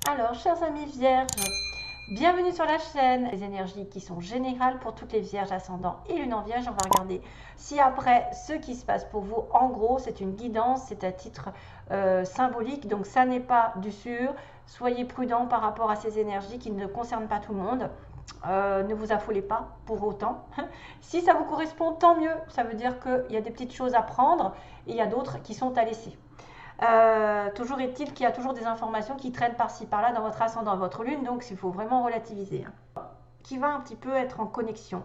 Alors, chers amis vierges, bienvenue sur la chaîne. Les énergies qui sont générales pour toutes les vierges, ascendants et lune en vierge. On va regarder si après ce qui se passe pour vous, en gros, c'est une guidance, c'est à titre symbolique. Donc, ça n'est pas du sûr. Soyez prudents par rapport à ces énergies qui ne concernent pas tout le monde. Ne vous affolez pas pour autant. Si ça vous correspond, tant mieux. Ça veut dire qu'il y a des petites choses à prendre et il y a d'autres qui sont à laisser. Toujours est-il qu'il y a toujours des informations qui traînent par-ci par-là dans votre ascendant, votre lune, donc il faut vraiment relativiser. Qui va un petit peu être en connexion.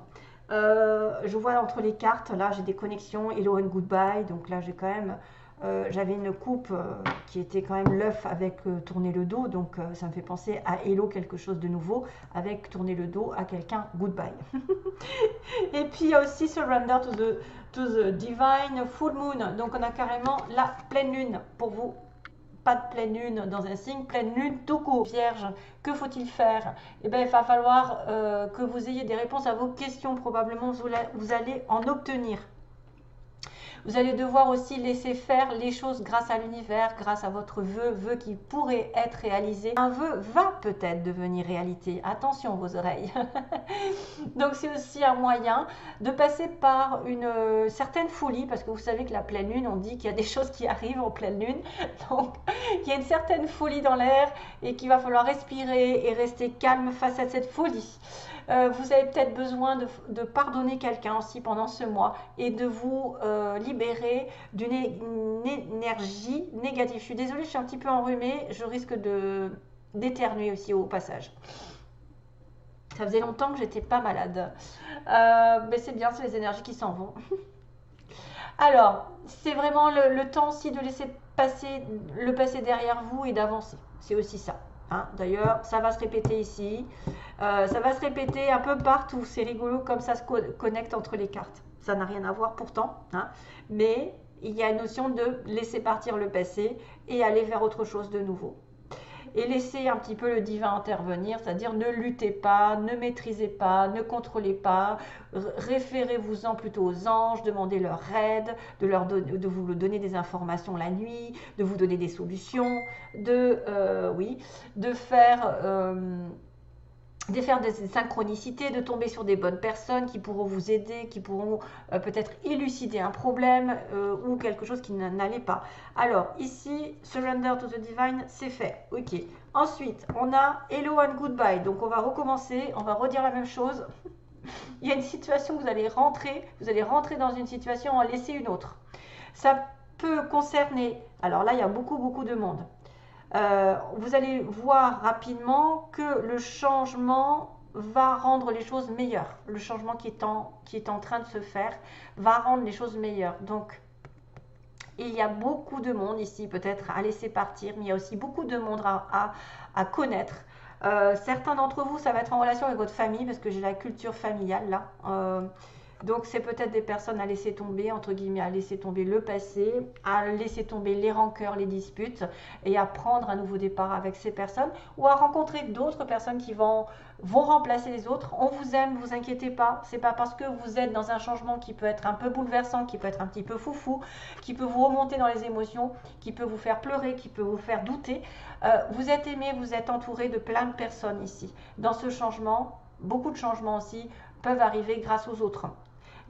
Je vois entre les cartes, là j'ai des connexions Hello and Goodbye, donc là j'ai quand même, j'avais une coupe qui était quand même l'œuf avec tourner le dos, donc ça me fait penser à Hello, quelque chose de nouveau, avec tourner le dos à quelqu'un, Goodbye. Et puis il y a aussi Surrender to the Divine Full Moon, donc on a carrément la pleine lune pour vous. Pas de pleine lune dans un signe, pleine lune tout court. Vierge, que faut-il faire? Eh bien, il va falloir que vous ayez des réponses à vos questions. Probablement, vous allez en obtenir. Vous allez devoir aussi laisser faire les choses grâce à l'univers, grâce à votre vœu qui pourrait être réalisé. Un vœu va peut-être devenir réalité. Attention vos oreilles. Donc c'est aussi un moyen de passer par une certaine folie, parce que vous savez que la pleine lune, on dit qu'il y a des choses qui arrivent en pleine lune. Donc il y a une certaine folie dans l'air et qu'il va falloir respirer et rester calme face à cette folie. Vous avez peut-être besoin de pardonner quelqu'un aussi pendant ce mois et de vous libérer d'une énergie négative. Je suis désolée, je suis un petit peu enrhumée, je risque d'éternuer aussi au passage. Ça faisait longtemps que j'étais pas malade. Mais c'est bien, c'est les énergies qui s'en vont. Alors, c'est vraiment le temps aussi de laisser le passé derrière vous et d'avancer. C'est aussi ça. Hein. D'ailleurs, ça va se répéter ici. Ça va se répéter un peu partout. C'est rigolo comme ça se connecte entre les cartes. Ça n'a rien à voir pourtant. Hein. Mais il y a une notion de laisser partir le passé et aller vers autre chose de nouveau. Et laissez un petit peu le divin intervenir, c'est-à-dire ne luttez pas, ne maîtrisez pas, ne contrôlez pas, référez-vous-en plutôt aux anges, demandez leur aide, de vous donner des informations la nuit, de vous donner des solutions, de faire des synchronicités, de tomber sur des bonnes personnes qui pourront vous aider, qui pourront peut-être élucider un problème ou quelque chose qui n'allait pas. Alors ici, Surrender to the Divine, c'est fait. Ok. Ensuite, on a Hello and Goodbye. Donc on va recommencer, on va redire la même chose. Il y a une situation que vous allez rentrer dans une situation, en laisser une autre. Ça peut concerner, alors là il y a beaucoup de monde. Vous allez voir rapidement que le changement va rendre les choses meilleures. Le changement qui est en train de se faire va rendre les choses meilleures. Donc, il y a beaucoup de monde ici, peut-être à laisser partir, mais il y a aussi beaucoup de monde à connaître. Certains d'entre vous, ça va être en relation avec votre famille, parce que j'ai la culture familiale là. Donc c'est peut-être des personnes à laisser tomber, entre guillemets, à laisser tomber le passé, à laisser tomber les rancœurs, les disputes, et à prendre un nouveau départ avec ces personnes, ou à rencontrer d'autres personnes qui vont remplacer les autres. On vous aime, ne vous inquiétez pas, c'est pas parce que vous êtes dans un changement qui peut être un peu bouleversant, qui peut être un petit peu foufou, qui peut vous remonter dans les émotions, qui peut vous faire pleurer, qui peut vous faire douter. Vous êtes aimé, vous êtes entouré de plein de personnes ici. Dans ce changement, beaucoup de changements aussi peuvent arriver grâce aux autres,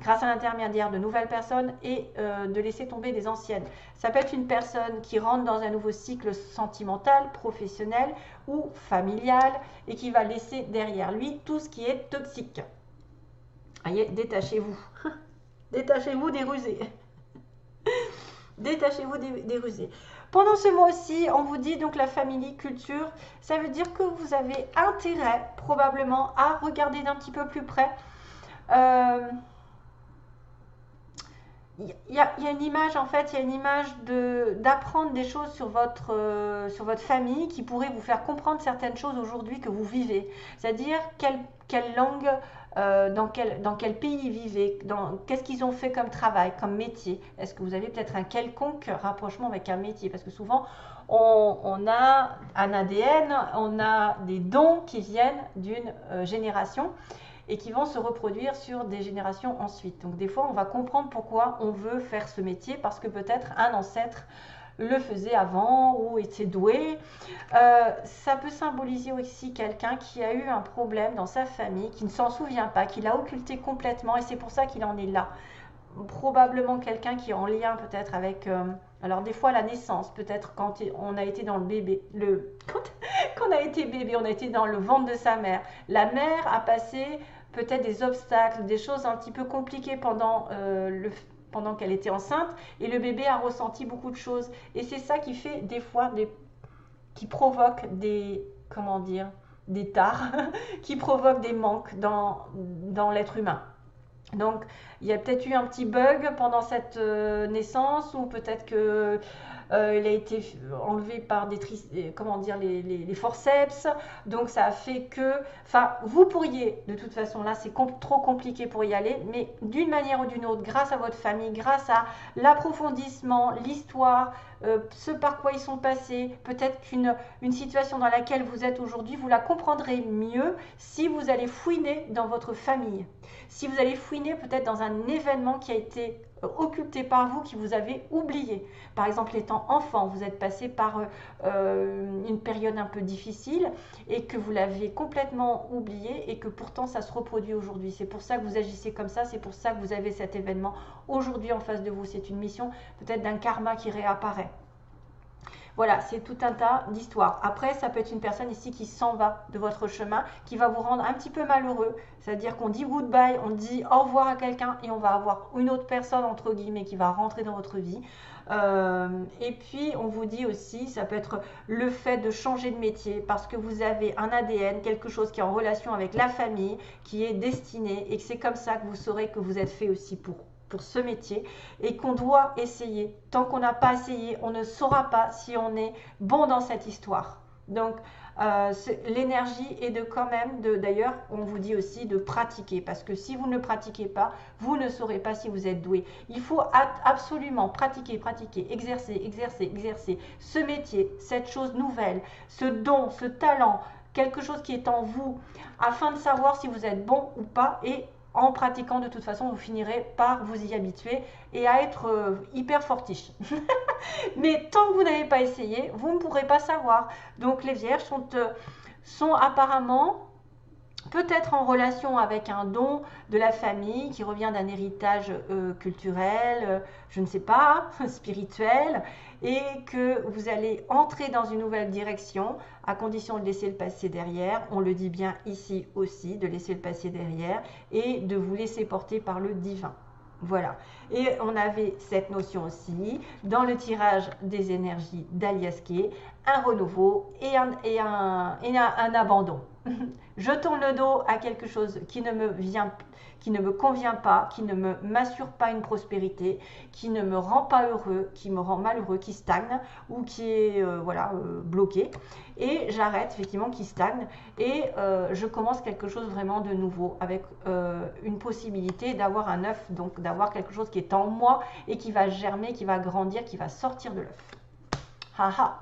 grâce à l'intermédiaire de nouvelles personnes et de laisser tomber des anciennes. Ça peut être une personne qui rentre dans un nouveau cycle sentimental, professionnel ou familial et qui va laisser derrière lui tout ce qui est toxique. Voyez, détachez-vous. Détachez-vous des rusés. Détachez-vous des rusés. Pendant ce mois-ci, on vous dit donc la famille, culture, ça veut dire que vous avez intérêt probablement à regarder d'un petit peu plus près. Il y a une image, en fait, il y a une image d'apprendre des choses sur votre famille qui pourrait vous faire comprendre certaines choses aujourd'hui que vous vivez. C'est-à-dire quelle langue, dans quel pays ils vivent, qu'est-ce qu'ils ont fait comme travail, comme métier. Est-ce que vous avez peut-être un quelconque rapprochement avec un métier? Parce que souvent, on a un ADN, on a des dons qui viennent d'une génération et qui vont se reproduire sur des générations ensuite. Donc des fois, on va comprendre pourquoi on veut faire ce métier, parce que peut-être un ancêtre le faisait avant ou était doué. Ça peut symboliser aussi quelqu'un qui a eu un problème dans sa famille, qui ne s'en souvient pas, qui l'a occulté complètement et c'est pour ça qu'il en est là. Probablement quelqu'un qui est en lien peut-être avec... alors des fois la naissance, peut-être quand on a été dans le bébé, quand on a été bébé, on a été dans le ventre de sa mère. La mère a passé peut-être des obstacles, des choses un petit peu compliquées pendant qu'elle était enceinte et le bébé a ressenti beaucoup de choses. Et c'est ça qui fait des fois qui provoque des, comment dire, des tares, qui provoque des manques dans l'être humain. Donc, il y a peut-être eu un petit bug pendant cette naissance ou peut-être que il a été enlevé par comment dire, les forceps. Donc, ça a fait que... Enfin, vous pourriez, de toute façon, là, c'est trop compliqué pour y aller. Mais d'une manière ou d'une autre, grâce à votre famille, grâce à l'approfondissement, l'histoire, ce par quoi ils sont passés, peut-être qu'une situation dans laquelle vous êtes aujourd'hui, vous la comprendrez mieux si vous allez fouiner dans votre famille. Si vous allez fouiner peut-être dans un événement qui a été occulté par vous, qui vous avez oublié. Par exemple, étant enfant, vous êtes passé par une période un peu difficile et que vous l'avez complètement oublié et que pourtant ça se reproduit aujourd'hui. C'est pour ça que vous agissez comme ça, c'est pour ça que vous avez cet événement aujourd'hui en face de vous. C'est une mission peut-être d'un karma qui réapparaît. Voilà, c'est tout un tas d'histoires. Après, ça peut être une personne ici qui s'en va de votre chemin, qui va vous rendre un petit peu malheureux. C'est-à-dire qu'on dit goodbye, on dit au revoir à quelqu'un et on va avoir une autre personne, entre guillemets, qui va rentrer dans votre vie. Et puis, on vous dit aussi, ça peut être le fait de changer de métier parce que vous avez un ADN, quelque chose qui est en relation avec la famille, qui est destiné et que c'est comme ça que vous saurez que vous êtes fait aussi pour ce métier et qu'on doit essayer. Tant qu'on n'a pas essayé, on ne saura pas si on est bon dans cette histoire. Donc, l'énergie est de quand même, d'ailleurs, on vous dit aussi de pratiquer parce que si vous ne pratiquez pas, vous ne saurez pas si vous êtes doué. Il faut absolument pratiquer, exercer, exercer, exercer ce métier, cette chose nouvelle, ce don, ce talent, quelque chose qui est en vous afin de savoir si vous êtes bon ou pas et en pratiquant, de toute façon, vous finirez par vous y habituer et à être hyper fortiche. Mais tant que vous n'avez pas essayé, vous ne pourrez pas savoir. Donc les vierges sont apparemment peut-être en relation avec un don de la famille qui revient d'un héritage culturel, je ne sais pas, spirituel, et que vous allez entrer dans une nouvelle direction à condition de laisser le passé derrière. On le dit bien ici aussi, de laisser le passé derrière et de vous laisser porter par le divin. Voilà. Et on avait cette notion aussi dans le tirage des énergies d'Aliaské, un renouveau et un abandon. Je tourne le dos à quelque chose qui ne me convient pas, qui ne m'assure pas une prospérité, qui ne me rend pas heureux, qui me rend malheureux, qui stagne ou qui est bloqué. Et j'arrête effectivement, qui stagne et je commence quelque chose vraiment de nouveau avec une possibilité d'avoir un œuf, donc d'avoir quelque chose qui est en moi et qui va germer, qui va grandir, qui va sortir de l'œuf. Haha.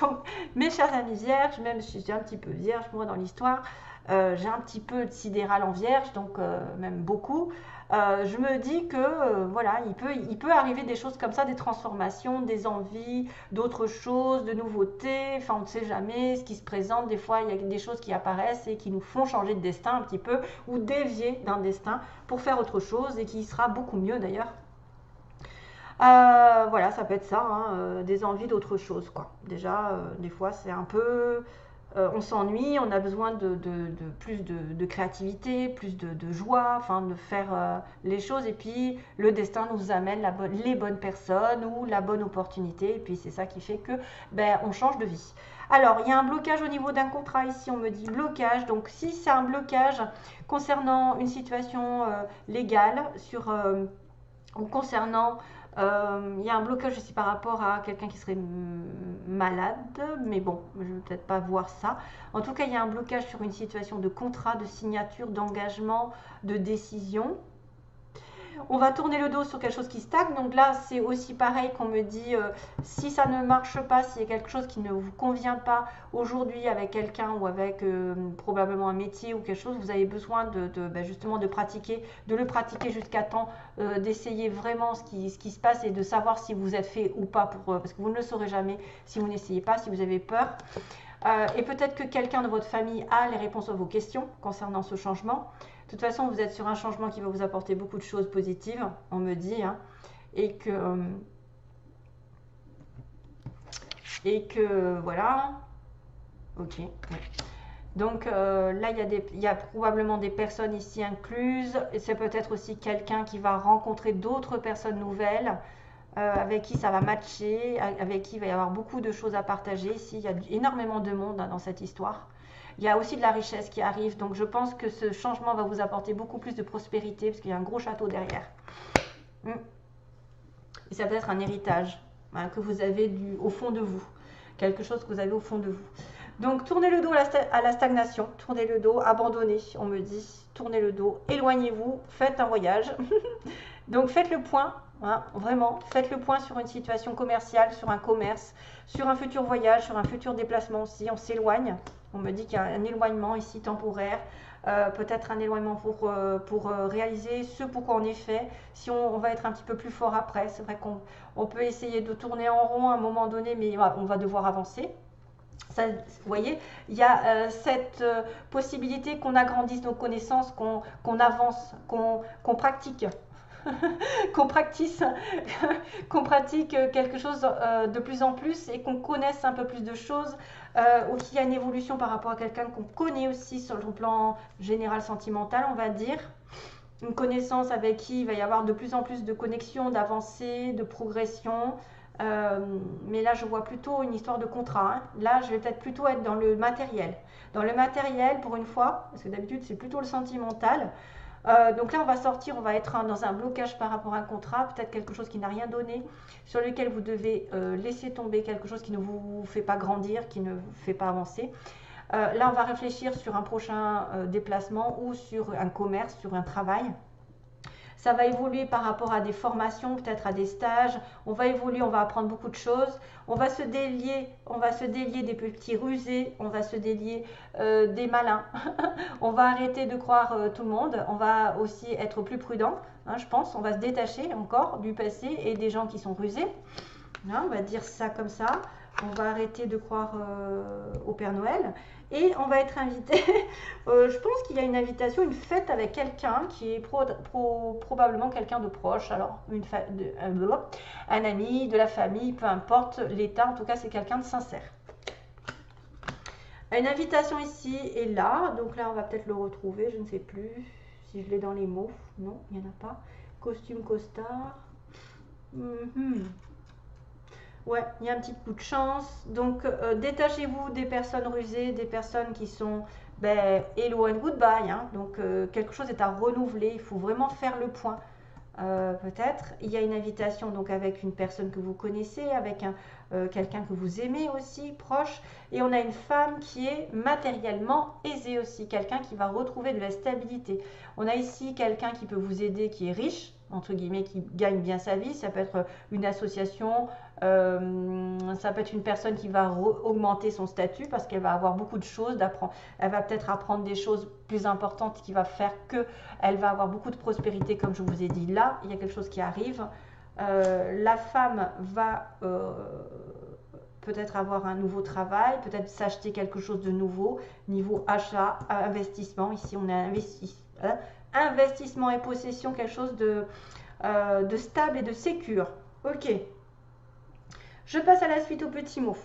Donc, mes chers amis vierges, même si j'ai un petit peu vierge moi dans l'histoire, j'ai un petit peu de sidéral en vierge, donc même beaucoup. Je me dis que voilà, il peut arriver des choses comme ça, des transformations, des envies, d'autres choses, de nouveautés. Enfin, on ne sait jamais ce qui se présente. Des fois, il y a des choses qui apparaissent et qui nous font changer de destin un petit peu ou dévier d'un destin pour faire autre chose et qui sera beaucoup mieux d'ailleurs. Voilà, ça peut être ça, hein, des envies d'autre chose, quoi. Déjà, des fois, c'est un peu... on s'ennuie, on a besoin de plus de créativité, plus de joie, enfin de faire les choses. Et puis, le destin nous amène les bonnes personnes ou la bonne opportunité. Et puis, c'est ça qui fait que on change de vie. Alors, il y a un blocage au niveau d'un contrat ici, on me dit blocage. Donc, si c'est un blocage concernant une situation légale ou concernant... il y a un blocage aussi par rapport à quelqu'un qui serait malade, mais bon, je ne vais peut-être pas voir ça. En tout cas, il y a un blocage sur une situation de contrat, de signature, d'engagement, de décision. On va tourner le dos sur quelque chose qui stagne. Donc là, c'est aussi pareil qu'on me dit, si ça ne marche pas, s'il y a quelque chose qui ne vous convient pas aujourd'hui avec quelqu'un ou avec probablement un métier ou quelque chose, vous avez besoin justement de pratiquer, de le pratiquer jusqu'à temps d'essayer vraiment ce qui se passe et de savoir si vous êtes fait ou pas, parce que vous ne le saurez jamais si vous n'essayez pas, si vous avez peur. Et peut-être que quelqu'un de votre famille a les réponses à vos questions concernant ce changement. De toute façon, vous êtes sur un changement qui va vous apporter beaucoup de choses positives, on me dit, hein, et que voilà. Ok. Ouais. Donc là, il y a probablement des personnes ici incluses, et c'est peut-être aussi quelqu'un qui va rencontrer d'autres personnes nouvelles, avec qui ça va matcher, avec qui il va y avoir beaucoup de choses à partager. Ici, il y a énormément de monde dans cette histoire. Il y a aussi de la richesse qui arrive, donc je pense que ce changement va vous apporter beaucoup plus de prospérité, parce qu'il y a un gros château derrière. Et ça peut être un héritage que vous avez au fond de vous, quelque chose que vous avez au fond de vous. Donc tournez le dos à la stagnation, tournez le dos, abandonnez, on me dit, tournez le dos, éloignez-vous, faites un voyage. Donc faites le point, hein, vraiment, faites le point sur une situation commerciale, sur un commerce, sur un futur voyage, sur un futur déplacement aussi, on s'éloigne. On me dit qu'il y a un éloignement ici temporaire, peut-être un éloignement pour réaliser ce pourquoi on est fait. Si on va être un petit peu plus fort après, c'est vrai qu'on peut essayer de tourner en rond à un moment donné, mais on va devoir avancer. Ça, vous voyez, il y a cette possibilité qu'on agrandisse nos connaissances, qu'on avance, qu'on pratique. qu'on pratique quelque chose de plus en plus et qu'on connaisse un peu plus de choses, ou qu'il y a une évolution par rapport à quelqu'un qu'on connaît aussi sur le plan général sentimental, on va dire. Une connaissance avec qui il va y avoir de plus en plus de connexions, d'avancées, de progression. Mais là, je vois plutôt une histoire de contrat. Hein. Là, je vais peut-être plutôt être dans le matériel. Dans le matériel, pour une fois, parce que d'habitude, c'est plutôt le sentimental. Donc là, on va sortir, on va être dans un blocage par rapport à un contrat, peut-être quelque chose qui n'a rien donné, sur lequel vous devez laisser tomber quelque chose qui ne vous fait pas grandir, qui ne vous fait pas avancer. Là, on va réfléchir sur un prochain déplacement ou sur un commerce, sur un travail. Ça va évoluer par rapport à des formations, peut-être à des stages. On va évoluer, on va apprendre beaucoup de choses. On va se délier des petits rusés, on va se délier des malins. On va arrêter de croire tout le monde. On va aussi être plus prudent, hein, je pense. On va se détacher encore du passé et des gens qui sont rusés. Hein, on va dire ça comme ça. On va arrêter de croire au Père Noël. Et on va être invité, je pense qu'il y a une invitation, une fête avec quelqu'un qui est probablement quelqu'un de proche, alors un ami, de la famille, peu importe l'état, en tout cas c'est quelqu'un de sincère. Une invitation ici et là, donc là on va peut-être le retrouver, je ne sais plus si je l'ai dans les mots, non, il n'y en a pas. Costume, costard. Ouais, il y a un petit coup de chance. Donc, détachez-vous des personnes rusées, des personnes qui sont hello and goodbye. Hein. Donc, quelque chose est à renouveler. Il faut vraiment faire le point. Peut-être. Il y a une invitation donc avec une personne que vous connaissez, avec quelqu'un que vous aimez aussi, proche. Et on a une femme qui est matériellement aisée aussi. Quelqu'un qui va retrouver de la stabilité. On a ici quelqu'un qui peut vous aider, qui est riche, entre guillemets, qui gagne bien sa vie. Ça peut être une association, ça peut être une personne qui va augmenter son statut parce qu'elle va avoir beaucoup de choses d'apprendre. Elle va peut-être apprendre des choses plus importantes qui va faire qu'elle va avoir beaucoup de prospérité, comme je vous ai dit. Là, il y a quelque chose qui arrive. La femme va peut-être avoir un nouveau travail, peut-être s'acheter quelque chose de nouveau, niveau achat, investissement. Ici, on a investissement et possession, quelque chose de stable et de sécure. Ok. Je passe à la suite aux petits mots.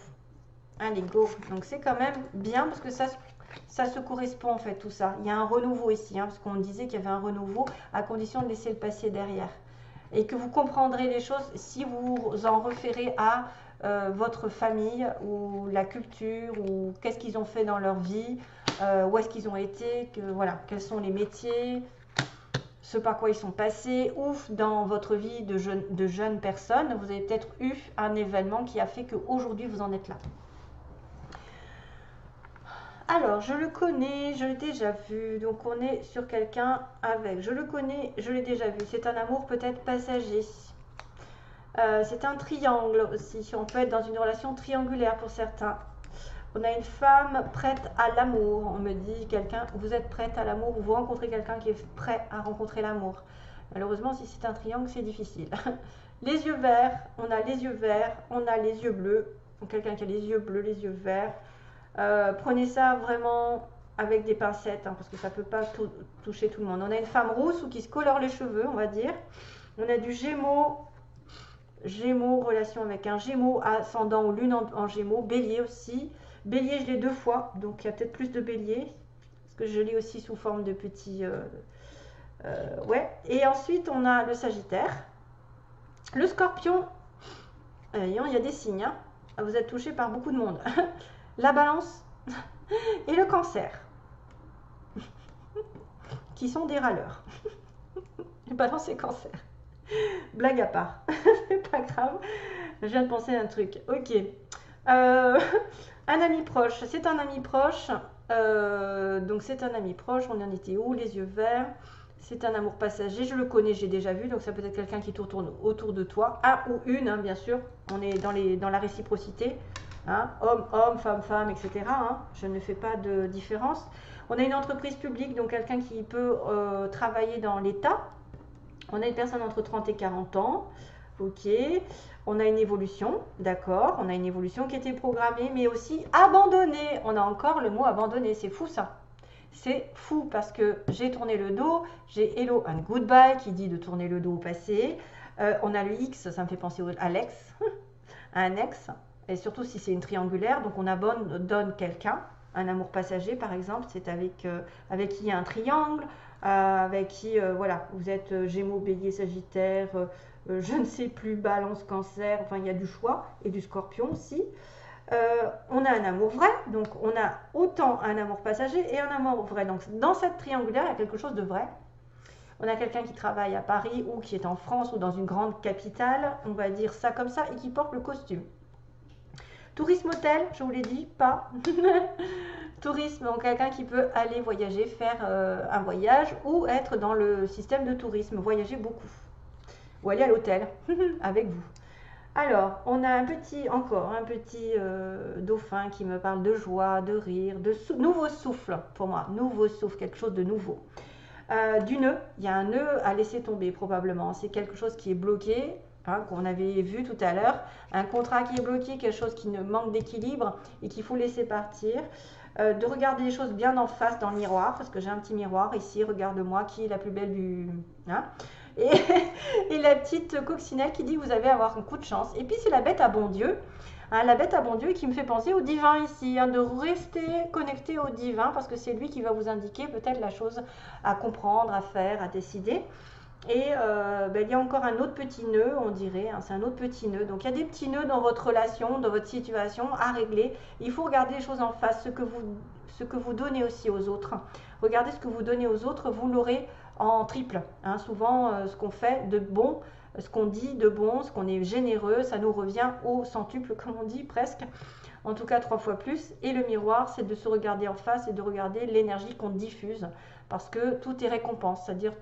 Allez, go. Donc, c'est quand même bien parce que ça se correspond en fait, tout ça. Il y a un renouveau ici, hein, parce qu'on disait qu'il y avait un renouveau à condition de laisser le passé derrière. Et que vous comprendrez les choses si vous en référez à votre famille ou la culture ou qu'est-ce qu'ils ont fait dans leur vie, où est-ce qu'ils ont été, voilà, quels sont les métiers, ce par quoi ils sont passés, ou dans votre vie de jeune personne, vous avez peut-être eu un événement qui a fait qu'aujourd'hui vous en êtes là. Alors, je le connais, je l'ai déjà vu. Donc, on est sur quelqu'un avec. Je le connais, je l'ai déjà vu. C'est un amour peut-être passager. C'est un triangle aussi. On peut être dans une relation triangulaire pour certains. On a une femme prête à l'amour. On me dit quelqu'un, vous êtes prête à l'amour ou vous rencontrez quelqu'un qui est prêt à rencontrer l'amour. Malheureusement, si c'est un triangle, c'est difficile. Les yeux verts, on a les yeux verts, on a les yeux bleus. Quelqu'un qui a les yeux bleus, les yeux verts. Prenez ça vraiment avec des pincettes, hein, parce que ça ne peut pas toucher tout le monde. On a une femme rousse ou qui se colore les cheveux, on va dire. On a du Gémeaux, relation avec un Gémeaux, ascendant ou lune en Gémeaux, Bélier aussi. Bélier, je l'ai 2 fois, donc il y a peut-être plus de Bélier, parce que je l'ai aussi sous forme de petits... ouais. Et ensuite, on a le Sagittaire. Le Scorpion, il y a des signes, hein. Vous êtes touché par beaucoup de monde. La Balance et le Cancer, qui sont des râleurs. Balance et Cancer. Blague à part, c'est pas grave. Je viens de penser à un truc. Ok. Un ami proche, c'est un ami proche. Donc c'est un ami proche. On en était où? Les yeux verts. C'est un amour passager. Je le connais, j'ai déjà vu. Donc ça peut être quelqu'un qui tourne autour de toi. Un ou une, hein, bien sûr. On est dans la réciprocité. Hein, homme, homme, femme, femme, etc. Hein, je ne fais pas de différence. On a une entreprise publique, donc quelqu'un qui peut travailler dans l'État. On a une personne entre 30 et 40 ans. Ok. On a une évolution, d'accord. On a une évolution qui était programmée, mais aussi abandonnée. On a encore le mot abandonné. C'est fou ça. C'est fou parce que j'ai tourné le dos. J'ai hello and goodbye qui dit de tourner le dos au passé. On a le X, ça me fait penser à l'ex, à un ex. Et surtout si c'est une triangulaire, donc on abandonne quelqu'un, un amour passager par exemple, c'est avec qui il y a un triangle, avec qui, voilà, vous êtes Gémeaux, Bélier, Sagittaire, je ne sais plus, Balance, Cancer, enfin il y a du choix, et du Scorpion aussi. On a un amour vrai, donc on a autant un amour passager et un amour vrai. Donc dans cette triangulaire, il y a quelque chose de vrai. On a quelqu'un qui travaille à Paris ou qui est en France ou dans une grande capitale, on va dire ça comme ça, et qui porte le costume. Tourisme hôtel, je vous l'ai dit, pas. Tourisme, donc quelqu'un qui peut aller voyager, faire un voyage ou être dans le système de tourisme, voyager beaucoup. Ou aller à l'hôtel avec vous. Alors, on a encore un petit dauphin qui me parle de joie, de rire, de nouveau souffle pour moi. Nouveau souffle, quelque chose de nouveau. Du nœud, il y a un nœud à laisser tomber probablement. C'est quelque chose qui est bloqué. Hein, qu'on avait vu tout à l'heure, un contrat qui est bloqué, quelque chose qui ne manque d'équilibre et qu'il faut laisser partir, de regarder les choses bien en face dans le miroir, parce que j'ai un petit miroir ici, regarde-moi, qui est la plus belle du... Hein, et la petite coccinelle qui dit que vous allez avoir un coup de chance. Et puis c'est la bête à bon Dieu, hein, la bête à bon Dieu qui me fait penser au divin ici, hein, de rester connecté au divin, parce que c'est lui qui va vous indiquer peut-être la chose à comprendre, à faire, à décider. Et il y a encore un autre petit nœud, on dirait, hein, c'est un autre petit nœud. Donc il y a des petits nœuds dans votre relation, dans votre situation à régler. Il faut regarder les choses en face, ce que vous donnez aussi aux autres. Regardez ce que vous donnez aux autres, vous l'aurez en triple. Hein. Souvent, ce qu'on fait de bon, ce qu'on dit de bon, ce qu'on est généreux, ça nous revient au centuple, comme on dit presque. En tout cas 3 fois plus. Et le miroir, c'est de se regarder en face et de regarder l'énergie qu'on diffuse. Parce que tout est récompense, c'est-à-dire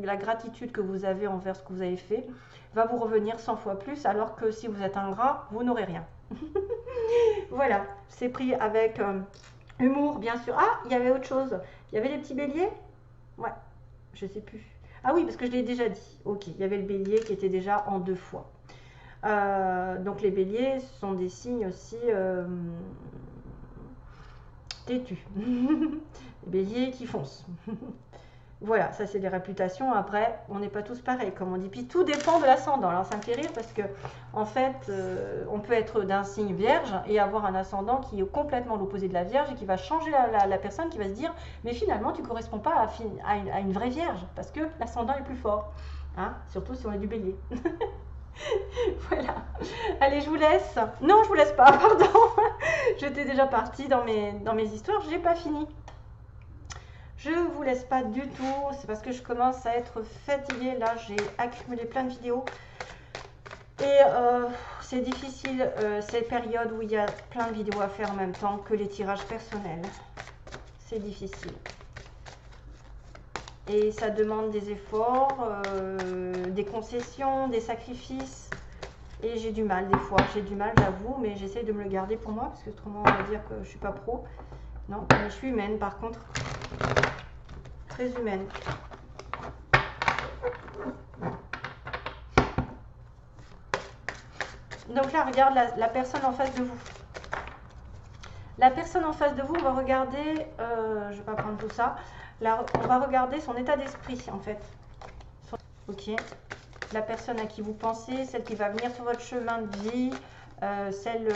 la gratitude que vous avez envers ce que vous avez fait va vous revenir 100 fois plus, alors que si vous êtes ingrat, vous n'aurez rien. Voilà, c'est pris avec humour, bien sûr. Ah, il y avait autre chose. Il y avait les petits béliers. Ouais, je sais plus. Ah oui, parce que je l'ai déjà dit. Ok, il y avait le bélier qui était déjà en 2 fois. Donc les béliers sont des signes aussi têtus. Les béliers qui foncent. Voilà, ça c'est des réputations. Après, on n'est pas tous pareils, comme on dit. Puis tout dépend de l'ascendant. Alors ça me fait rire parce que, en fait, on peut être d'un signe vierge et avoir un ascendant qui est complètement l'opposé de la vierge et qui va changer la personne, qui va se dire, mais finalement, tu ne corresponds pas à une vraie vierge parce que l'ascendant est plus fort. Hein, surtout si on est du bélier. Voilà. Allez, je vous laisse. Non, je vous laisse pas, pardon. J'étais déjà partie dans mes histoires, je n'ai pas fini. Je vous laisse pas du tout, c'est parce que je commence à être fatiguée. Là, j'ai accumulé plein de vidéos. Et c'est difficile ces périodes où il y a plein de vidéos à faire en même temps que les tirages personnels. C'est difficile. Et ça demande des efforts, des concessions, des sacrifices. Et j'ai du mal des fois. J'ai du mal, j'avoue, mais j'essaie de me le garder pour moi parce que autrement on va dire que je suis pas pro. Non, mais je suis humaine par contre. Très humaine. Donc là, regarde la personne en face de vous. La personne en face de vous, on va regarder, je ne vais pas prendre tout ça, là, on va regarder son état d'esprit en fait. Ok. La personne à qui vous pensez, celle qui va venir sur votre chemin de vie, celle,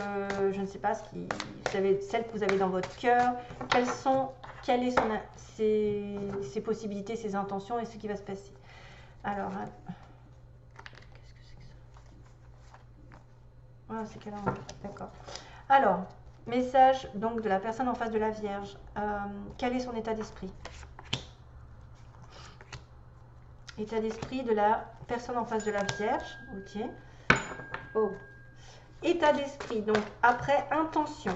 je ne sais pas, celle que vous avez dans votre cœur, quelles est ses possibilités, ses intentions et ce qui va se passer. Alors, qu'est-ce que c'est que ça? Ah, c'est calendrier, d'accord. Alors, message donc de la personne en face de la Vierge. Quel est son état d'esprit? État d'esprit de la personne en face de la Vierge. Ok. Oh. État d'esprit. Donc, après, intention.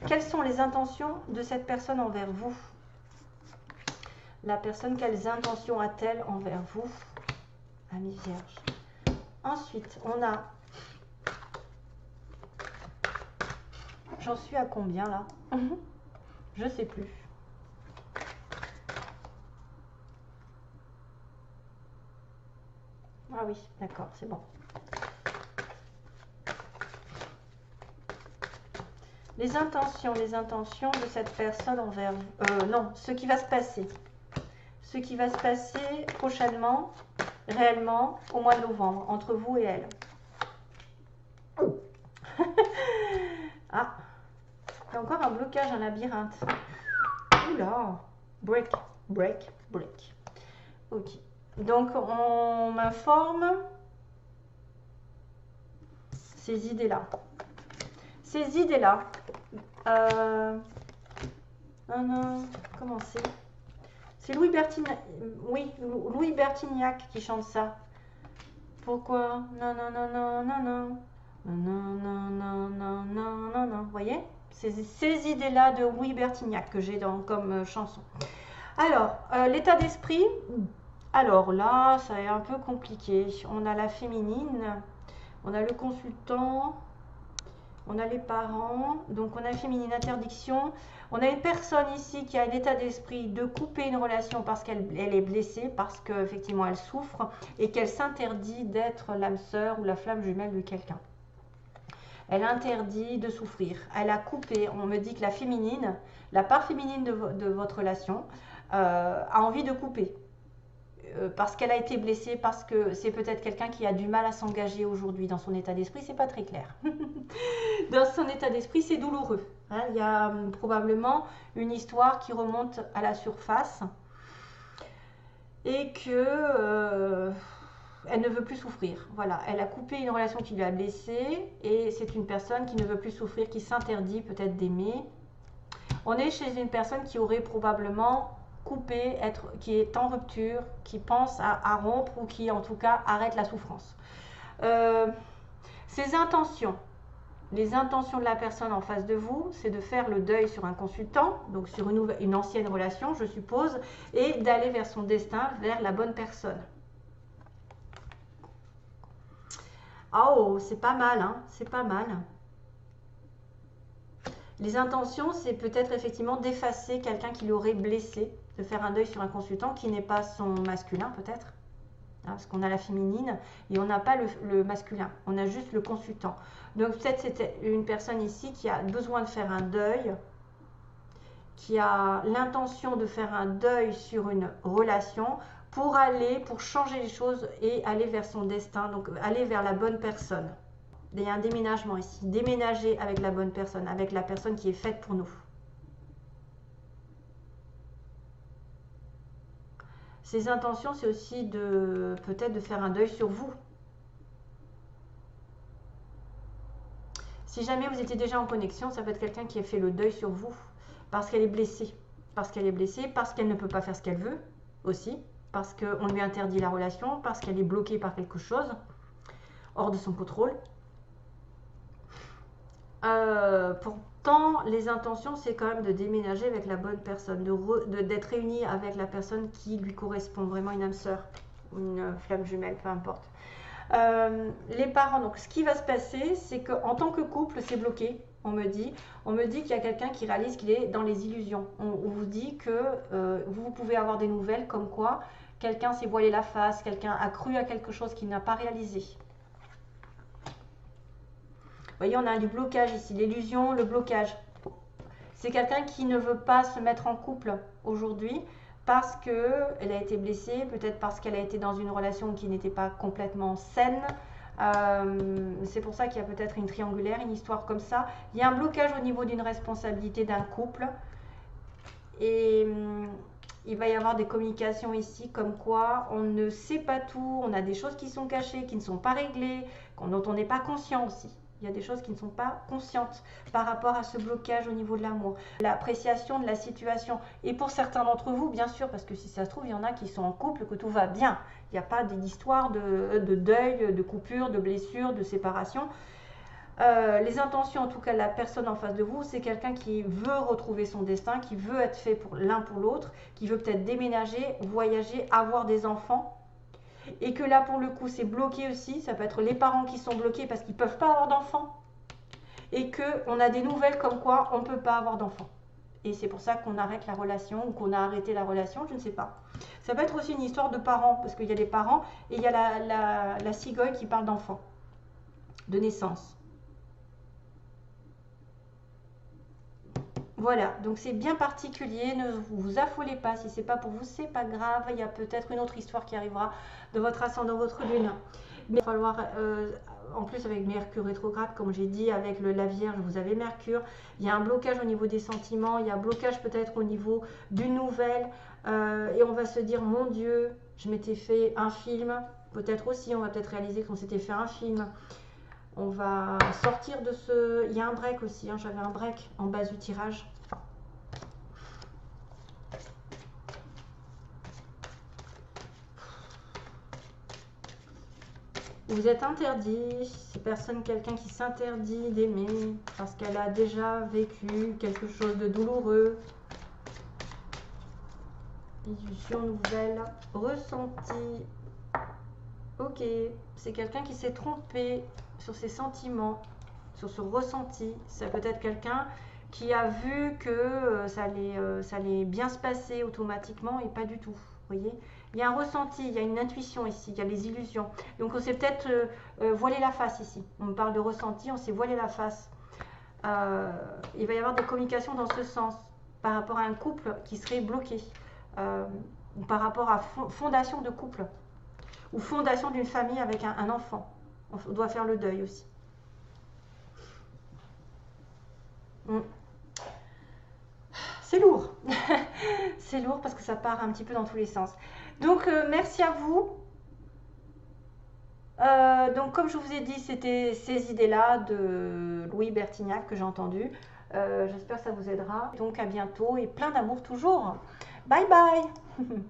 Quelles sont les intentions de cette personne envers vous? La personne, quelles intentions a-t-elle envers vous, amis Vierge? Ensuite, on a... J'en suis à combien là? Je sais plus. Ah oui, d'accord, c'est bon. Les intentions de cette personne envers vous. Non, ce qui va se passer. Ce qui va se passer prochainement, réellement, au mois de novembre, entre vous et elle. Ah, il y a encore un blocage, un labyrinthe. Oula, break, break, break. Ok. Donc, on m'informe ces idées-là. Ces idées-là. Comment c'est? C'est Louis Bertignac. Oui, Louis Bertignac qui chante ça. Pourquoi? Non, non, non, non, non, non. Non, non, non, non, non, non, non. Vous voyez? Ces idées-là de Louis Bertignac que j'ai comme chanson. Alors, l'état d'esprit. Alors là, ça est un peu compliqué. On a la féminine, on a le consultant, on a les parents, donc on a féminine, interdiction. On a une personne ici qui a l'état d'esprit de couper une relation parce qu'elle est blessée, parce qu'effectivement elle souffre et qu'elle s'interdit d'être l'âme sœur ou la flamme jumelle de quelqu'un. Elle interdit de souffrir. Elle a coupé, on me dit que la féminine, la part féminine de votre relation a envie de couper. Parce qu'elle a été blessée, parce que c'est peut-être quelqu'un qui a du mal à s'engager aujourd'hui dans son état d'esprit, c'est pas très clair. Dans son état d'esprit, c'est douloureux. Hein, il y a probablement une histoire qui remonte à la surface et que elle ne veut plus souffrir. Voilà, elle a coupé une relation qui lui a blessée et c'est une personne qui ne veut plus souffrir, qui s'interdit peut-être d'aimer. On est chez une personne qui aurait probablement coupé, qui est en rupture, qui pense à rompre ou qui en tout cas arrête la souffrance. Ses intentions, les intentions de la personne en face de vous, c'est de faire le deuil sur un consultant, donc sur une ancienne relation, je suppose, et d'aller vers son destin, vers la bonne personne. Oh, c'est pas mal, hein, c'est pas mal. Les intentions, c'est peut-être effectivement d'effacer quelqu'un qui l'aurait blessé, de faire un deuil sur un consultant qui n'est pas son masculin peut-être, hein, parce qu'on a la féminine et on n'a pas le masculin, on a juste le consultant. Donc peut-être c'était une personne ici qui a besoin de faire un deuil, qui a l'intention de faire un deuil sur une relation pour changer les choses et aller vers son destin, donc aller vers la bonne personne. Il y a un déménagement ici, déménager avec la bonne personne, avec la personne qui est faite pour nous. Ses intentions, c'est aussi peut-être de faire un deuil sur vous. Si jamais vous étiez déjà en connexion, ça peut être quelqu'un qui a fait le deuil sur vous, parce qu'elle est blessée. Parce qu'elle est blessée, parce qu'elle ne peut pas faire ce qu'elle veut, aussi, parce qu'on lui interdit la relation, parce qu'elle est bloquée par quelque chose. hors de son contrôle. Pourtant, les intentions, c'est quand même de déménager avec la bonne personne, d'être réuni avec la personne qui lui correspond, vraiment une âme sœur, une flamme jumelle, peu importe. Les parents, donc ce qui va se passer, c'est qu'en tant que couple, c'est bloqué. On me dit qu'il y a quelqu'un qui réalise qu'il est dans les illusions. On vous dit que vous pouvez avoir des nouvelles comme quoi quelqu'un s'est voilé la face, quelqu'un a cru à quelque chose qu'il n'a pas réalisé. Vous voyez, on a du blocage ici, l'illusion, le blocage. C'est quelqu'un qui ne veut pas se mettre en couple aujourd'hui parce qu'elle a été blessée, peut-être parce qu'elle a été dans une relation qui n'était pas complètement saine. C'est pour ça qu'il y a peut-être une triangulaire, une histoire comme ça. Il y a un blocage au niveau d'une responsabilité d'un couple. Et il va y avoir des communications ici comme quoi on ne sait pas tout, on a des choses qui sont cachées, qui ne sont pas réglées, dont on n'est pas conscient aussi. Il y a des choses qui ne sont pas conscientes par rapport à ce blocage au niveau de l'amour. L'appréciation de la situation. Et pour certains d'entre vous, bien sûr, parce que si ça se trouve, il y en a qui sont en couple, que tout va bien. Il n'y a pas d'histoire de deuil, de coupure, de blessure, de séparation. Les intentions, en tout cas, la personne en face de vous, c'est quelqu'un qui veut retrouver son destin, qui veut être fait pour l'un pour l'autre, qui veut peut-être déménager, voyager, avoir des enfants. Et que là, pour le coup, c'est bloqué aussi. Ça peut être les parents qui sont bloqués parce qu'ils ne peuvent pas avoir d'enfants. Et qu'on a des nouvelles comme quoi on ne peut pas avoir d'enfants. Et c'est pour ça qu'on arrête la relation ou qu'on a arrêté la relation, je ne sais pas. Ça peut être aussi une histoire de parents, parce qu'il y a les parents et il y a la cigogne qui parle d'enfants, de naissance. Voilà, donc c'est bien particulier, ne vous affolez pas, si c'est pas pour vous, c'est pas grave, il y a peut-être une autre histoire qui arrivera de votre ascendant, votre lune. Mais il va falloir, en plus avec Mercure rétrograde, comme j'ai dit, avec la Vierge, vous avez Mercure, il y a un blocage au niveau des sentiments, il y a un blocage peut-être au niveau d'une nouvelle, et on va se dire, mon Dieu, je m'étais fait un film, peut-être aussi, on va peut-être réaliser qu'on s'était fait un film. On va sortir de ce... Il y a un break aussi, hein, j'avais un break en base du tirage. Vous êtes interdit, c'est quelqu'un qui s'interdit d'aimer parce qu'elle a déjà vécu quelque chose de douloureux. Illusion nouvelle, ressenti. Ok, c'est quelqu'un qui s'est trompé sur ses sentiments, sur ce ressenti. Ça peut être quelqu'un qui a vu que ça allait bien se passer automatiquement et pas du tout. Vous voyez, il y a un ressenti, il y a une intuition ici, il y a les illusions. Donc on s'est peut-être voilé la face ici. On me parle de ressenti, on s'est voilé la face. Il va y avoir des communications dans ce sens par rapport à un couple qui serait bloqué, ou par rapport à fondation de couple ou fondation d'une famille avec un enfant. On doit faire le deuil aussi. C'est lourd. C'est lourd parce que ça part un petit peu dans tous les sens. Donc, merci à vous. Donc, comme je vous ai dit, c'était ces idées-là de Louis Bertignac que j'ai entendues. J'espère que ça vous aidera. Donc, à bientôt et plein d'amour toujours. Bye bye.